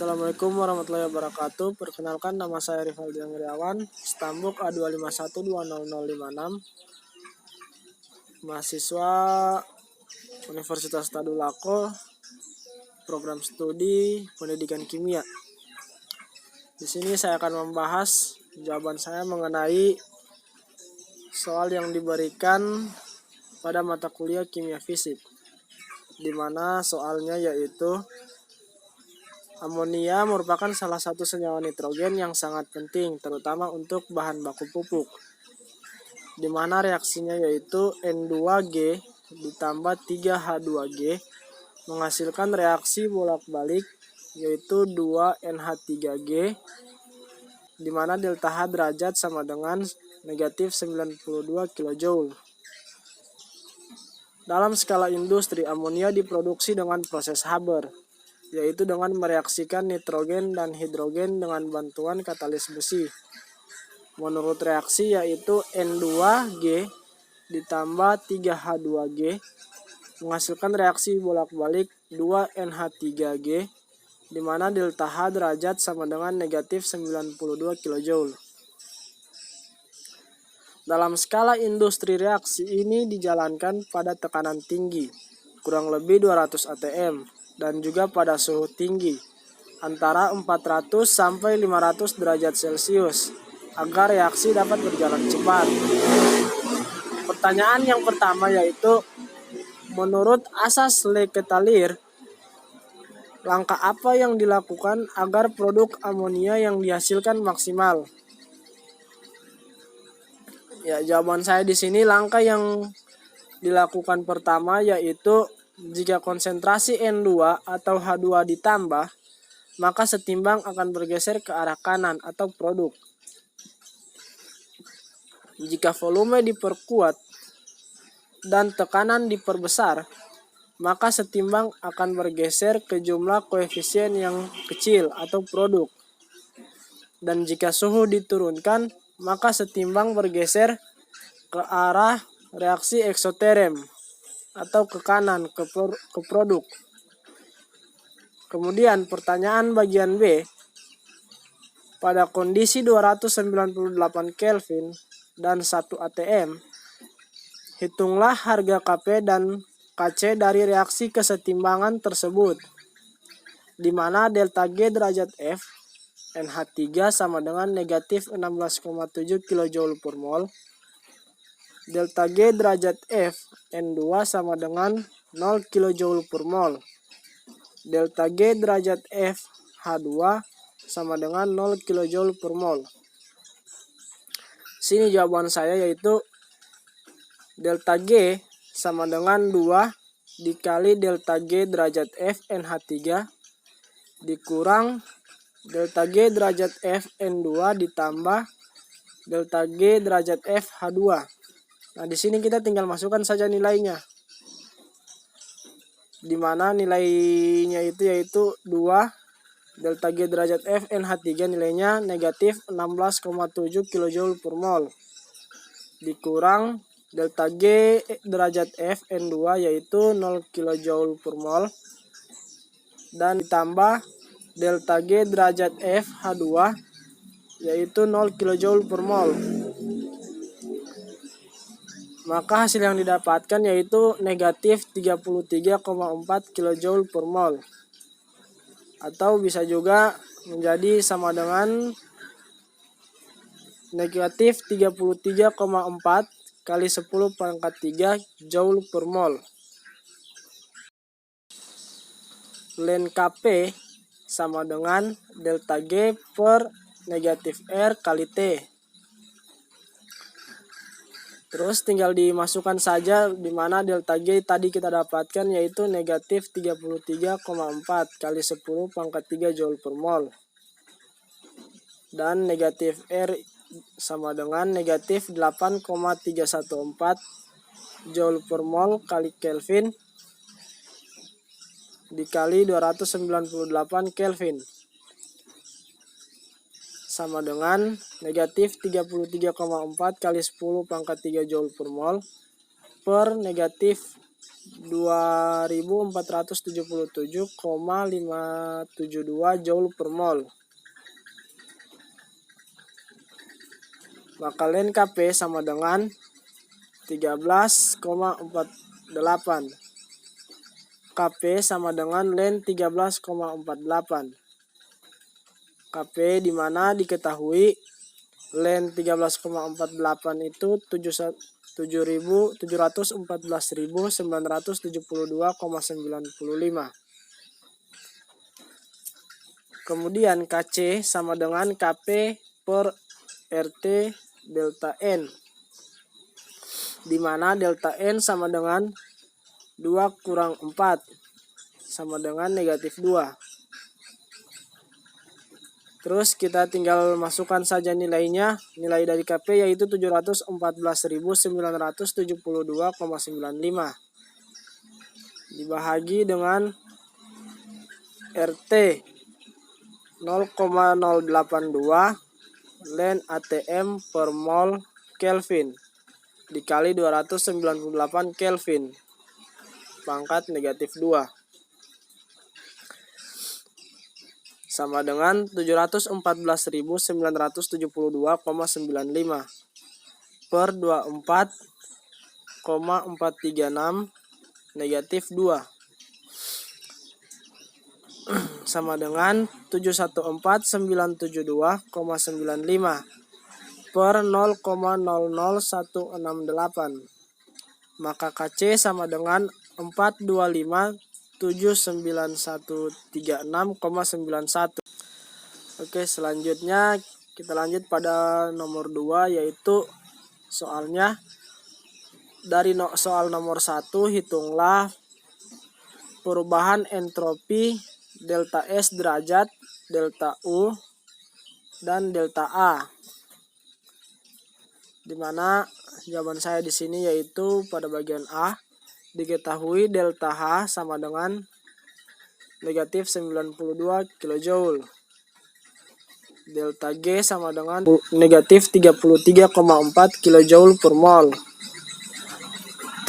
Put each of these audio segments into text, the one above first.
Assalamualaikum warahmatullahi wabarakatuh. Perkenalkan, nama saya Rivaldi Anggriawan, Stambuk A251200056, mahasiswa Universitas Tadulako, program studi pendidikan kimia. Di sini saya akan membahas jawaban saya mengenai soal yang diberikan pada mata kuliah kimia fisik, di mana soalnya yaitu amonia merupakan salah satu senyawa nitrogen yang sangat penting, terutama untuk bahan baku pupuk, di mana reaksinya yaitu N2G ditambah 3H2G menghasilkan reaksi bolak-balik yaitu 2NH3G, di mana delta H derajat sama dengan negatif 92 kJ. Dalam skala industri, amonia diproduksi dengan proses Haber, yaitu dengan mereaksikan nitrogen dan hidrogen dengan bantuan katalis besi. Menurut reaksi yaitu N2G ditambah 3H2G menghasilkan reaksi bolak-balik 2NH3G, di mana delta H derajat sama dengan negatif 92 kJ. Dalam skala industri, reaksi ini dijalankan pada tekanan tinggi, kurang lebih 200 atm, dan juga pada suhu tinggi antara 400 sampai 500 derajat Celcius agar reaksi dapat berjalan cepat. Pertanyaan yang pertama yaitu, menurut asas Le-Chatelier, langkah apa yang dilakukan agar produk amonia yang dihasilkan maksimal? Ya, jawaban saya di sini, langkah yang dilakukan pertama yaitu jika konsentrasi N2 atau H2 ditambah, maka setimbang akan bergeser ke arah kanan atau produk. Jika volume diperkuat dan tekanan diperbesar, maka setimbang akan bergeser ke jumlah koefisien yang kecil atau produk. Dan jika suhu diturunkan, maka setimbang bergeser ke arah reaksi eksoterm atau ke kanan, ke produk. Kemudian pertanyaan bagian B, pada kondisi 298 Kelvin dan 1 atm, hitunglah harga Kp dan Kc dari reaksi kesetimbangan tersebut, di mana delta G derajat F NH3 sama dengan negatif 16,7 kJ per mol, delta G derajat F N2 sama dengan 0 kJ per mol, delta G derajat F H2 sama dengan 0 kJ per mol. Sini jawaban saya yaitu delta G sama dengan 2 dikali delta G derajat F NH3 dikurang delta G derajat F N2 ditambah delta G derajat F H2. Nah, di sini kita tinggal masukkan saja nilainya, di mana nilainya itu yaitu 2 delta G derajat F NH3 nilainya negatif 16,7 kJ per mol dikurang delta G derajat F N2 yaitu 0 kJ per mol dan ditambah delta G derajat F H2 yaitu 0 kJ per mol. Maka hasil yang didapatkan yaitu negatif 33,4 kJ per mol, atau bisa juga menjadi sama dengan negatif 33,4 kali 10 pangkat 3 Joule per mol. Ln Kp sama dengan delta G per negatif R kali T. Terus tinggal dimasukkan saja, di mana delta G tadi kita dapatkan yaitu negatif 33,4 kali 10 pangkat 3 Joule per mol. Dan negatif R sama dengan negatif 8,314 Joule per mol kali Kelvin dikali 298 Kelvin sama dengan negatif 33,4 kali 10 pangkat 3 Joule per mol per negatif 2477,572 Joule per mol. Maka ln Kp sama dengan 13,48. Kp sama dengan ln 13,48. Kp di mana diketahui ln 13,48 itu 714.972,95. Kemudian Kc sama dengan Kp per RT delta N, di mana delta N sama dengan 2 kurang 4 sama dengan negatif 2. Terus kita tinggal masukkan saja nilainya. Nilai dari Kp yaitu 714.972,95 dibahagi dengan RT 0,082 ln ATM per mol Kelvin dikali 298 Kelvin pangkat negatif 2 sama dengan 714.972,95 per 24,436 negatif 2 sama dengan 714.972,95 per 0,00168. Maka Kc sama dengan 425.79136,91. Oke, selanjutnya kita lanjut pada nomor 2, yaitu soalnya dari soal nomor 1, hitunglah perubahan entropi delta S derajat, delta U, dan delta A. Dimana jawaban saya di sini yaitu pada bagian A, diketahui delta H sama dengan negatif 92 kJ. Delta G sama dengan negatif 33,4 kJ per mol.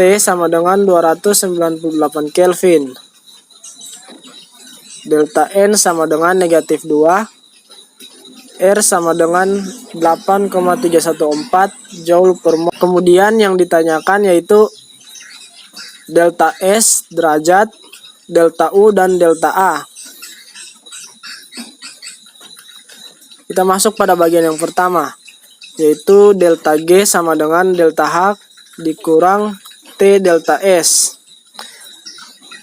T sama dengan 298 Kelvin. Delta N sama dengan negatif 2. R sama dengan 8,314 Joule per mol. Kemudian yang ditanyakan yaitu delta S derajat, delta U, dan delta A. Kita masuk pada bagian yang pertama, yaitu delta G sama dengan delta H dikurang T delta S,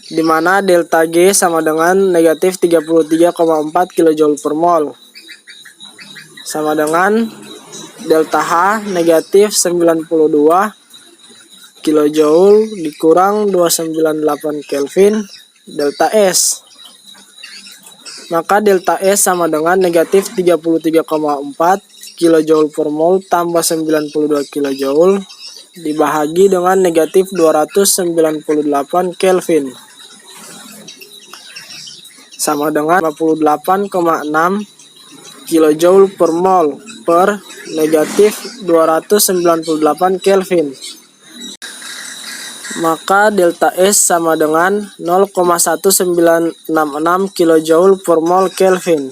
di mana delta G sama dengan negatif 33,4 kJ per mol, sama dengan delta H negatif 92 kJ dikurang 298 Kelvin delta S. Maka delta S sama dengan negatif 33,4 kJ per mol tambah 92 kJ dibahagi dengan negatif 298 Kelvin sama dengan 58,6 kJ per mol per negatif 298 Kelvin. Maka delta S sama dengan 0,1966 kJ per mol Kelvin.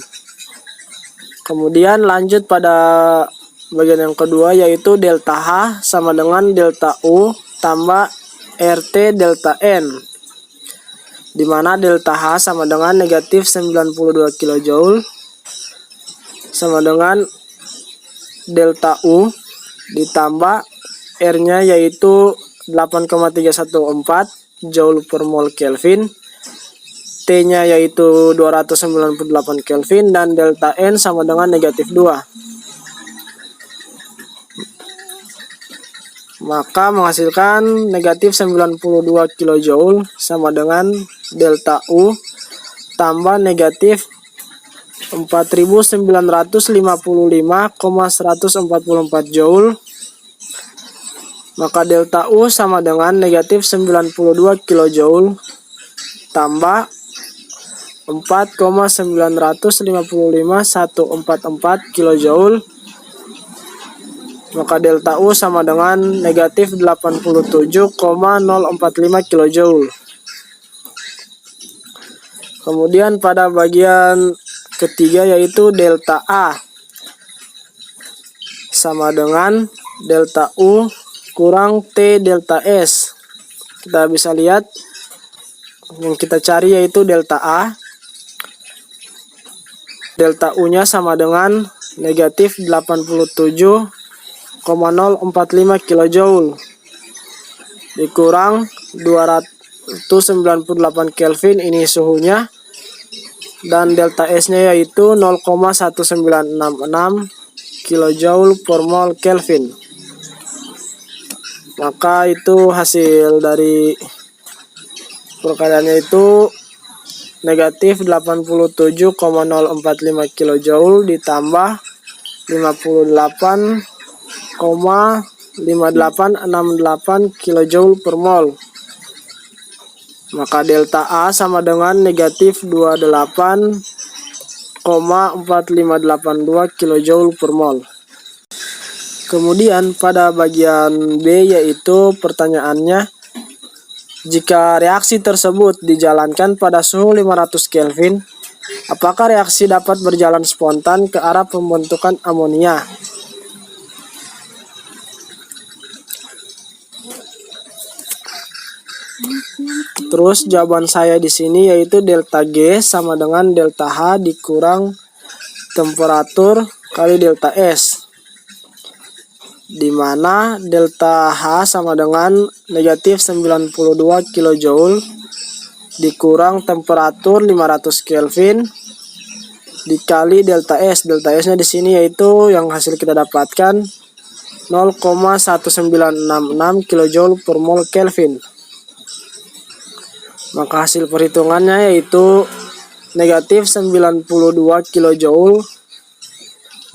Kemudian lanjut pada bagian yang kedua, yaitu delta H sama dengan delta U tambah RT delta N, di mana delta H sama dengan negatif 92 kJ sama dengan delta U ditambah R-nya yaitu 8,314 Joule per mol Kelvin, T-nya yaitu 298 Kelvin, dan delta N sama dengan negatif 2. Maka menghasilkan negatif 92 kJ sama dengan delta U tambah negatif 4.955,144 Joule. Maka delta U sama dengan negatif 92 kJ tambah 4,955,144 kJ. maka delta U sama dengan negatif 87,045 kilojoule. Kemudian pada bagian ketiga yaitu delta A sama dengan delta U kurang T delta S. Kita bisa lihat yang kita cari yaitu delta A. Delta U-nya sama dengan negatif 87,045 kilojoule dikurang 298 Kelvin, ini suhunya, dan delta S-nya yaitu 0,1966 kilojoule per mol Kelvin. Maka itu hasil dari perkaraannya itu negatif 87,045 kilojoule ditambah 58,5868 kilojoule per mol. Maka delta A sama dengan negatif 28,4582 kilojoule per mol. Kemudian pada bagian B yaitu pertanyaannya, jika reaksi tersebut dijalankan pada suhu 500 Kelvin, apakah reaksi dapat berjalan spontan ke arah pembentukan amonia? Terus jawaban saya di sini yaitu delta G sama dengan delta H dikurang temperatur kali delta S, di mana delta H sama dengan negatif 92 kilojoule dikurang temperatur 500 Kelvin dikali delta S. Delta S-nya di sini yaitu yang hasil kita dapatkan 0,1966 kilojoule per mol Kelvin. Maka hasil perhitungannya yaitu negatif 92 kilojoule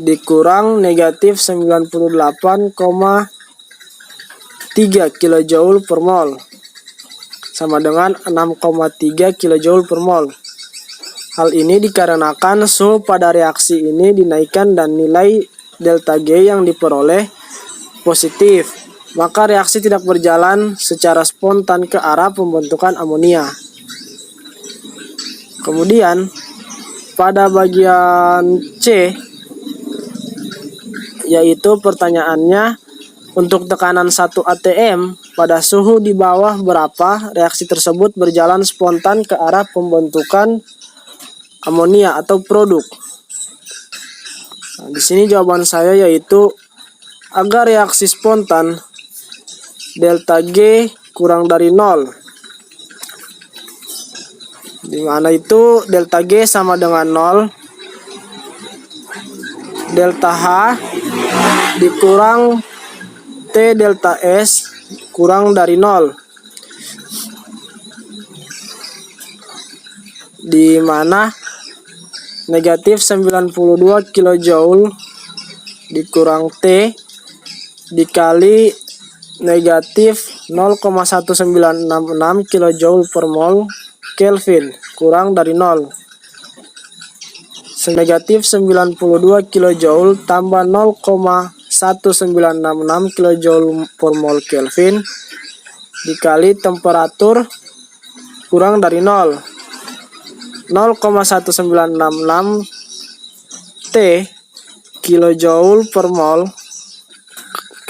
dikurang negatif 98,3 kilojoule per mol sama dengan 6,3 kilojoule per mol. Hal ini dikarenakan suhu pada reaksi ini dinaikkan dan nilai delta G yang diperoleh positif. Maka reaksi tidak berjalan secara spontan ke arah pembentukan amonia. Kemudian pada bagian C yaitu pertanyaannya, untuk tekanan 1 atm pada suhu di bawah berapa reaksi tersebut berjalan spontan ke arah pembentukan amonia atau produk. Nah, di sini jawaban saya yaitu agar reaksi spontan delta G kurang dari 0, dimana itu delta G sama dengan 0, delta H dikurang T delta S kurang dari 0, di mana negatif 92 kilojoule dikurang T dikali negatif 0,1966 kilojoule per mol Kelvin kurang dari 0. Negatif 92 kilojoule tambah 0,1966 kilojoule per mol Kelvin dikali temperatur kurang dari 0. 0,1966 T kilojoule per mol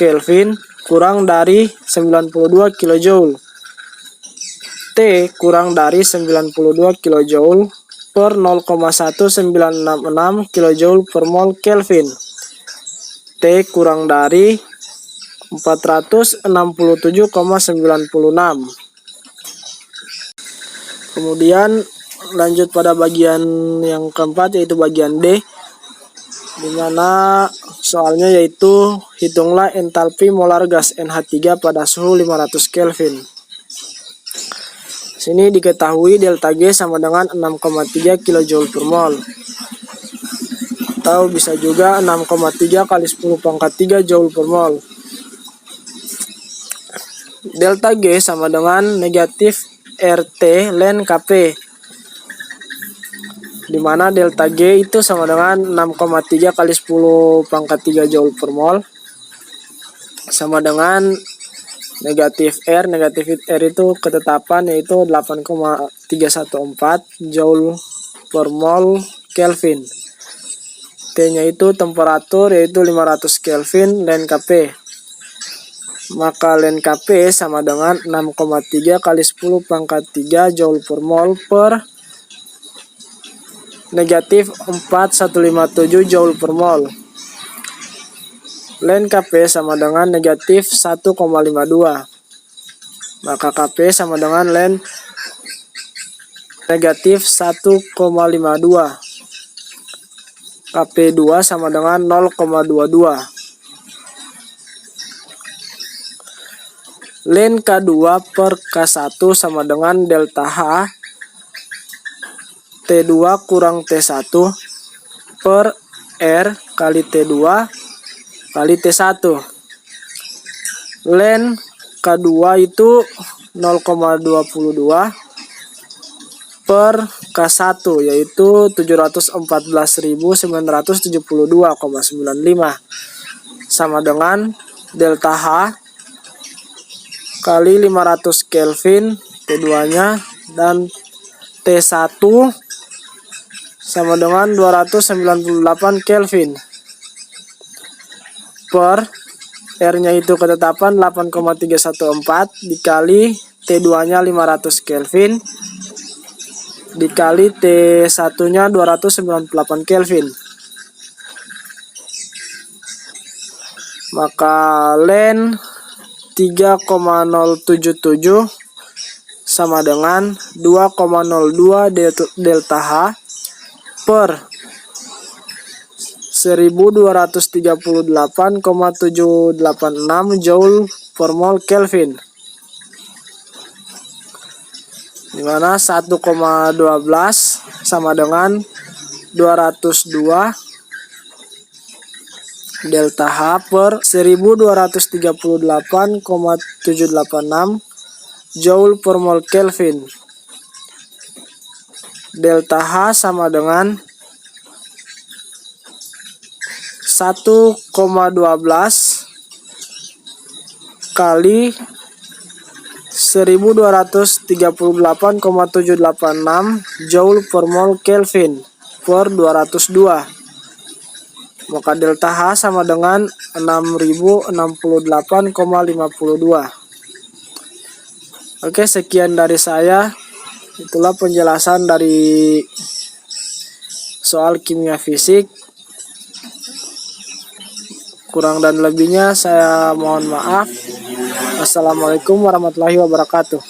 Kelvin kurang dari 92 kilojoule. T kurang dari 92 kilojoule per 0,1966 kilojoule per mol Kelvin. T kurang dari 467,96. Kemudian lanjut pada bagian yang keempat yaitu bagian D, dimana soalnya yaitu hitunglah entalpi molar gas NH3 pada suhu 500 Kelvin. Sini diketahui delta G sama dengan 6,3 kJ per mol, atau bisa juga 6,3 kali 10 pangkat 3 Joule per mol. Delta G sama dengan negatif RT ln Kp, dimana delta G itu sama dengan 6,3 kali 10 pangkat 3 Joule per mol sama dengan negatif R. Negatif R itu ketetapan yaitu 8,314 Joule per mol Kelvin. T-nya itu temperatur yaitu 500 Kelvin ln Kp. Maka ln Kp sama dengan 6,3 kali 10 pangkat 3 Joule per mol per negatif 4157 Joule per mol. Ln Kp sama dengan negatif 1,52. Maka Kp sama dengan ln negatif 1,52. Kp2 sama dengan 0,22. Ln K2 per K1 sama dengan delta H T2 kurang T1 per R kali T2 kali T1. Ln K2 itu 0,22 per K1 yaitu 714.972,95 sama dengan delta H kali 500 Kelvin T2-nya dan T1 sama dengan 298 Kelvin per R-nya itu ketetapan 8,314 dikali T2-nya 500 Kelvin dikali T1-nya 298 Kelvin. Maka ln 3,077 sama dengan 2,02 delta H per 1238,786 Joule per mol Kelvin, dimana 1,12 sama dengan 202 delta H per 1238,786 Joule per mol Kelvin. Delta H sama dengan 1,12 kali 1238,786 Joule per mol Kelvin per 202. Maka delta H sama dengan 6068,52. Oke, sekian dari saya. Itulah penjelasan dari soal kimia fisik. Kurang dan lebihnya saya mohon maaf. Assalamualaikum warahmatullahi wabarakatuh.